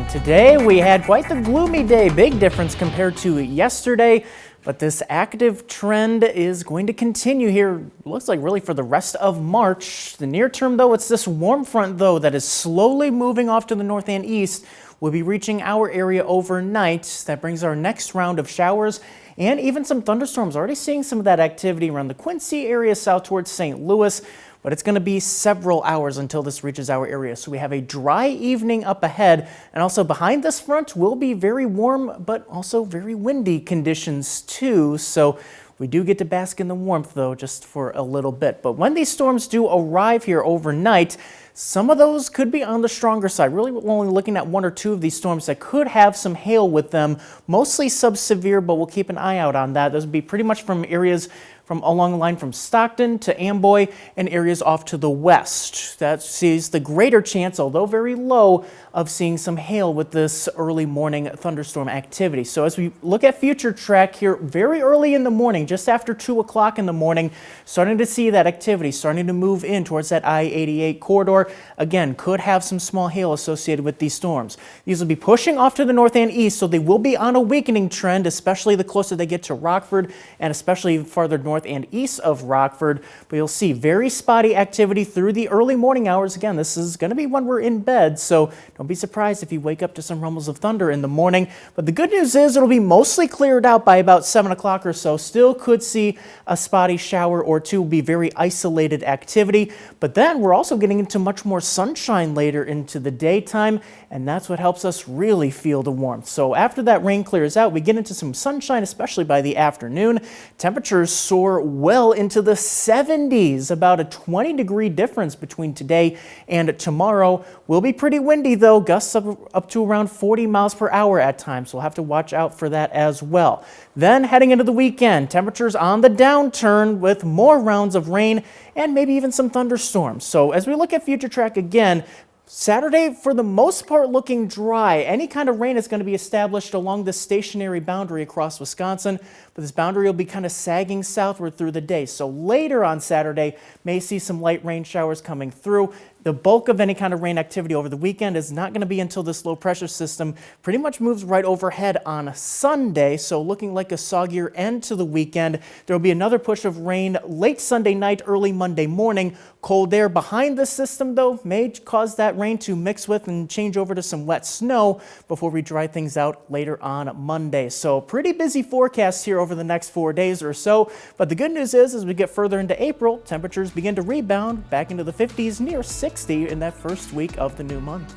And today we had quite the gloomy day, big difference compared to yesterday, but this active trend is going to continue here, looks like really for the rest of March. The near term though, it's this warm front though that is slowly moving off to the north and east. We'll be reaching our area overnight. That brings our next round of showers and even some thunderstorms. Already seeing some of that activity around the Quincy area south towards St. Louis. But it's going to be several hours until this reaches our area. So we have a dry evening up ahead, and also behind this front will be very warm, but also very windy conditions too. So we do get to bask in the warmth though, just for a little bit. But when these storms do arrive here overnight, some of those could be on the stronger side. Really only looking at one or two of these storms that could have some hail with them, mostly sub-severe, but we'll keep an eye out on that. Those would be pretty much from areas from along the line from Stockton to Amboy and areas off to the west. That sees the greater chance, although very low, of seeing some hail with this early morning thunderstorm activity. So as we look at future track here, very early in the morning, just after 2 o'clock in the morning, starting to see that activity, starting to move in towards that I-88 corridor. Again, could have some small hail associated with these storms. These will be pushing off to the north and east, so they will be on a weakening trend, especially the closer they get to Rockford and especially farther north and east of Rockford. But you'll see very spotty activity through the early morning hours. Again, this is going to be when we're in bed, so don't be surprised if you wake up to some rumbles of thunder in the morning. But the good news is it'll be mostly cleared out by about 7 o'clock or so. Still could see a spotty shower or two, will be very isolated activity. But then we're also getting into much more sunshine later into the daytime, and that's what helps us really feel the warmth. So after that rain clears out, we get into some sunshine, especially by the afternoon. Temperatures soar well into the 70s, about a 20-degree difference between today and tomorrow. Will be pretty windy though, gusts up to around 40 miles per hour at times, so we'll have to watch out for that as well. Then heading into the weekend, temperatures on the downturn with more rounds of rain and maybe even some thunderstorms. So as we look at future track again, Saturday, for the most part, looking dry. Any kind of rain is going to be established along the stationary boundary across Wisconsin, but this boundary will be kind of sagging southward through the day. So later on Saturday, may see some light rain showers coming through. The bulk of any kind of rain activity over the weekend is not going to be until this low pressure system pretty much moves right overhead on Sunday. So looking like a soggier end to the weekend. There will be another push of rain late Sunday night, early Monday morning. Cold air behind the system though may cause that rain to mix with and change over to some wet snow before we dry things out later on Monday. So pretty busy forecast here over the next 4 days or so. But the good news is as we get further into April, temperatures begin to rebound back into the 50s, near 60 in that first week of the new month.